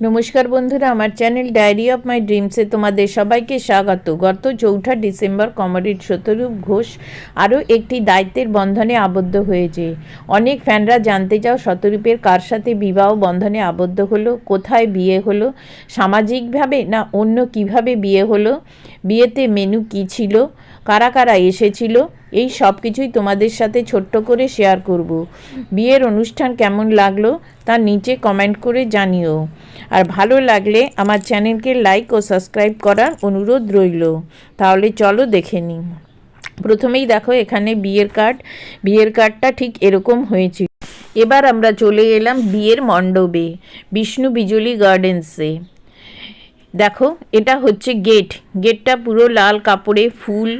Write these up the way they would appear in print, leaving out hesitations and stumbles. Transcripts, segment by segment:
নমস্কার বন্ধুরা, আমার চ্যানেল ডায়েরি অফ মাই ড্রিমসে তোমাদের সবাইকে স্বাগত। গত 4 ডিসেম্বর কমরেড শতরূপ ঘোষ আরও একটি দায়িত্বের বন্ধনে আবদ্ধ হয়েছে। অনেক ফ্যানরা জানতে চাও শতরূপের কার সাথে বিবাহ বন্ধনে আবদ্ধ হলো, কোথায় বিয়ে হলো, সামাজিকভাবে না অন্য কিভাবে বিয়ে হলো, বিয়েতে মেনু কী ছিল, কারা কারা এসেছিল, এই সব কিছুই তোমাদের সাথে ছোট্ট করে শেয়ার করব। বিয়ের অনুষ্ঠান কেমন লাগলো তা নিচে কমেন্ট করে জানিও। আর ভালো লাগলে আমার চ্যানেলকে লাইক ও সাবস্ক্রাইব করার অনুরোধ রইল। তাহলে চলো দেখে নিই। প্রথমেই দেখো এখানে বিয়ের কার্ডটা ঠিক এরকম হয়েছিল। এবার আমরা চলে এলাম বিয়ের মণ্ডপে, বিষ্ণু বিজলি গার্ডেন্সে। দেখো এটা হচ্ছে গেটটা পুরো লাল কাপড়ে ফুল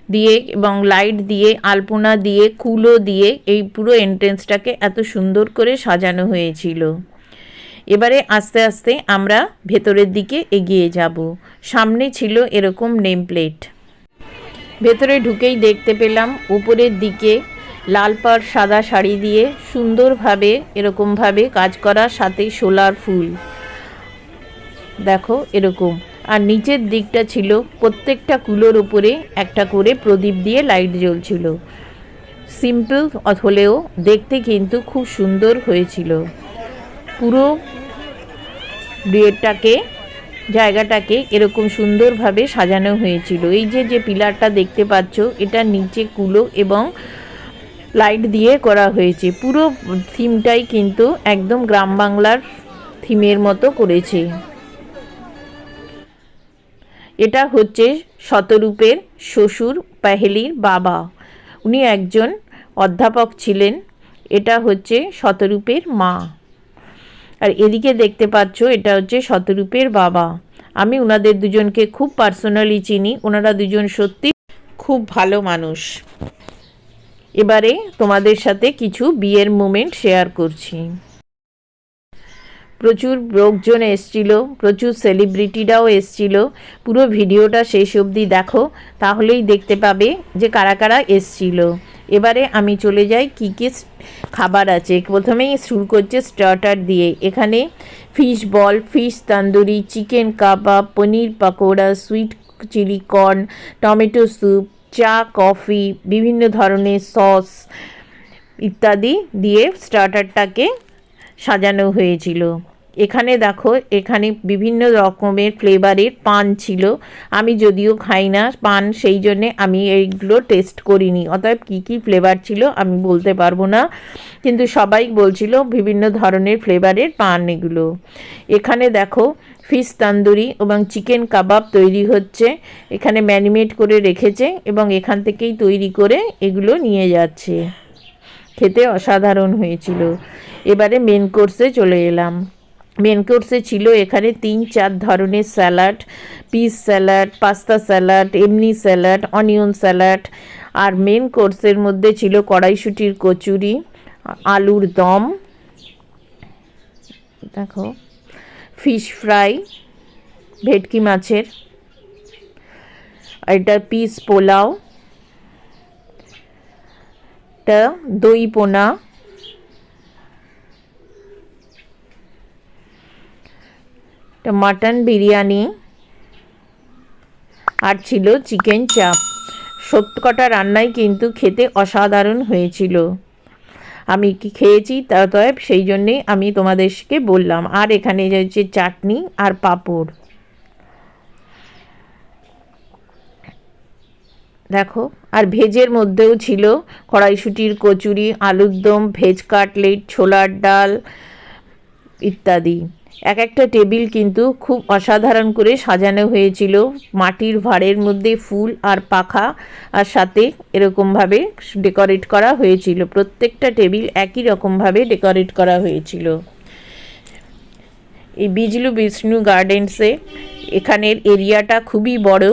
দিয়ে এবং লাইট দিয়ে, আলপনা দিয়ে, কুলো দিয়ে এই পুরো এন্ট্রেন্সটাকে এত সুন্দর করে সাজানো হয়েছিল। এবারে আস্তে আস্তে আমরা ভেতরের দিকে এগিয়ে যাব। সামনে ছিল এরকম নেম প্লেট। ভেতরে ঢুকেই দেখতে পেলাম উপরের দিকে লাল পাড় সাদা শাড়ি দিয়ে সুন্দরভাবে এরকমভাবে কাজ করা, সাথে সোলার ফুল দেখো এরকম। আর নিচের দিকটা ছিল প্রত্যেকটা কুলোর উপরে একটা করে প্রদীপ দিয়ে লাইট জ্বলছিল। সিম্পল হলেও দেখতে কিন্তু খুব সুন্দর হয়েছিল। পুরো জায়গাটাকে এরকম সুন্দরভাবে সাজানো হয়েছিল। এই যে পিলারটা দেখতে পাচ্ছ, এটা নিচে কুলো এবং লাইট দিয়ে করা হয়েছে। পুরো থিমটাই কিন্তু একদম গ্রাম বাংলার থিমের মতো করেছে। এটা হচ্ছে শতরূপের শ্বশুর পাহেলির বাবা, উনি একজন অধ্যাপক ছিলেন। এটা হচ্ছে শতরূপের মা। আর এদিকে দেখতে পাচ্ছ এটা হচ্ছে শতরূপের বাবা। আমি ওনাদের দুজনকে খুব পার্সোনালি চিনি, ওনারা দুজন সত্যি খুব ভালো মানুষ। এবারে তোমাদের সাথে কিছু বিয়ের মোমেন্ট শেয়ার করছি। প্রচুর লোকজন এসছিল, প্রচুর সেলিব্রিটিরাও এসছিল। পুরো ভিডিওটা শেষ অবধি দেখো, তাহলেই দেখতে পাবে যে কারা কারা এসছিল। এবারে আমি চলে যাই কী কী খাবার আছে। প্রথমেই শুরু করছে স্টার্টার দিয়ে। এখানে fish ball, fish tandoori, chicken kebab, paneer pakora, sweet chilli corn, tomato soup, চা, কফি, বিভিন্ন ধরনের সস ইত্যাদি দিয়ে স্টার্টারটাকে সাজানো হয়েছিল। এখানে দেখো, এখানে বিভিন্ন রকমের ফ্লেভারের পান ছিল। আমি যদিও খাই না পান, সেই জন্যে আমি এইগুলো টেস্ট করিনি, অতএব কী কী ফ্লেভার ছিল আমি বলতে পারবো না, কিন্তু সবাই বলছিল বিভিন্ন ধরনের ফ্লেভারের পান এগুলো। এখানে দেখো ফিশ তন্দুরি এবং চিকেন কাবাব তৈরি হচ্ছে। এখানে ম্যারিনেট করে রেখেছে এবং এখান থেকেই তৈরি করে এগুলো নিয়ে যাচ্ছে। খেতে অসাধারণ হয়েছিল। এবারে মেন কোর্সে চলে এলাম। মেন কোর্সে ছিল এখানে 3-4 ধরনের salad, piece salad, pasta salad, এমনি স্যালাড, অনিয়ন স্যালাড। আর মেন কোর্সের মধ্যে ছিল কড়াইশুঁটির কচুরি, আলুর দম, দেখো ফিশ ফ্রাই, ভেটকি মাছের, এটা পিস পোলাও, এটা দই পোনা, মাটন বিরিয়ানি, আর ছিল চিকেন চাপ। সবকটা রান্নাই কিন্তু খেতে অসাধারণ হয়েছিল। আমি কি খেয়েছি অতএব সেই জন্যেই আমি তোমাদেরকে বললাম। আর এখানে রয়েছে চাটনি আর পাঁপড় দেখো। আর ভেজের মধ্যেও ছিল কড়াইশুঁটির কচুরি, আলুর দম, ভেজ কাটলেট, ছোলার ডাল ইত্যাদি। এক একটা টেবিল কিন্তু খুব অসাধারণ করে সাজানো হয়েছিল। মাটির ভাঁড়ের মধ্যে ফুল আর পাখা আর সাথে এরকমভাবে ডেকোরেট করা হয়েছিল। প্রত্যেকটা টেবিল একই রকমভাবে ডেকোরেট করা হয়েছিল। এই বিষ্ণু গার্ডেন্সে এখানের এরিয়াটা খুবই বড়।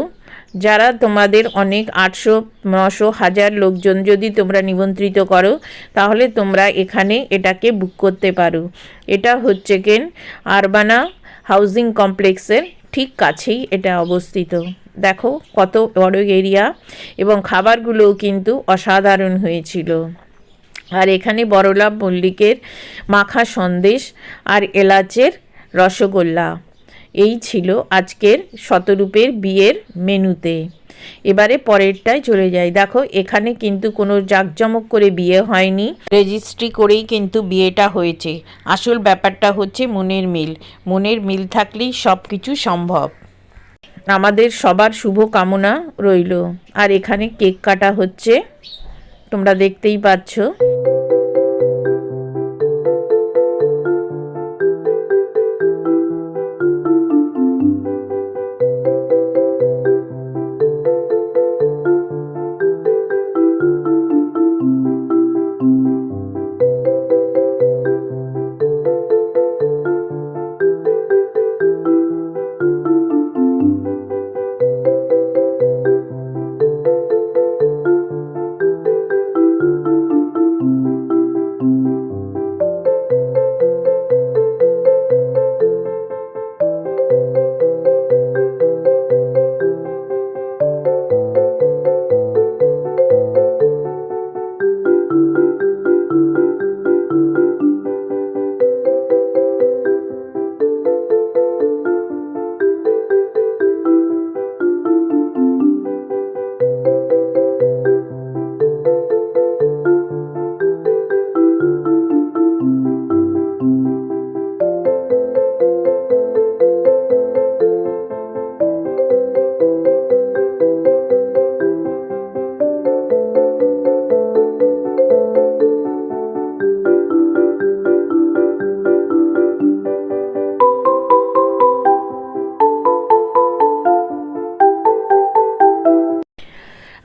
যারা তোমাদের অনেক 800, 900, 1000 লোকজন যদি তোমরা নিমন্ত্রিত করো, তাহলে তোমরা এখানে এটাকে বুক করতে পারো। এটা হচ্ছে আরবানা হাউজিং কমপ্লেক্সের ঠিক কাছেই এটা অবস্থিত। দেখো কত বড় এরিয়া, এবং খাবারগুলোও কিন্তু অসাধারণ হয়েছিল। আর এখানে বড়লাভ মল্লিকের মাখা সন্দেশ আর এলাচের রসগোল্লা। এই ছিল আজকের শতরূপের বিয়ের মেনুতে। এবারে পরেরটায় চলে যাই। দেখো এখানে কিন্তু কোনো জাঁকজমক করে বিয়ে হয়নি, রেজিস্ট্রি করেই কিন্তু বিয়েটা হয়েছে। আসল ব্যাপারটা হচ্ছে মনের মিল। মনের মিল থাকলেই সব কিছু সম্ভব। আমাদের সবার শুভ কামনা রইল। আর এখানে কেক কাটা হচ্ছে, তোমরা দেখতেই পাচ্ছ।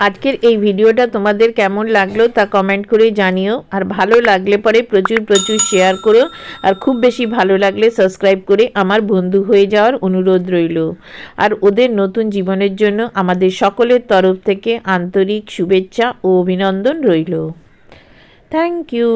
আজকের এই ভিডিওটা তোমাদের কেমন লাগলো তা কমেন্ট করে জানিও। আর ভালো লাগলে পরে প্রচুর প্রচুর শেয়ার করো। আর খুব বেশি ভালো লাগলে সাবস্ক্রাইব করে আমার বন্ধু হয়ে যাওয়ার অনুরোধ রইল। আর ওদের নতুন জীবনের জন্য আমাদের সকলের তরফ থেকে আন্তরিক শুভেচ্ছা ও অভিনন্দন রইল। Thank you.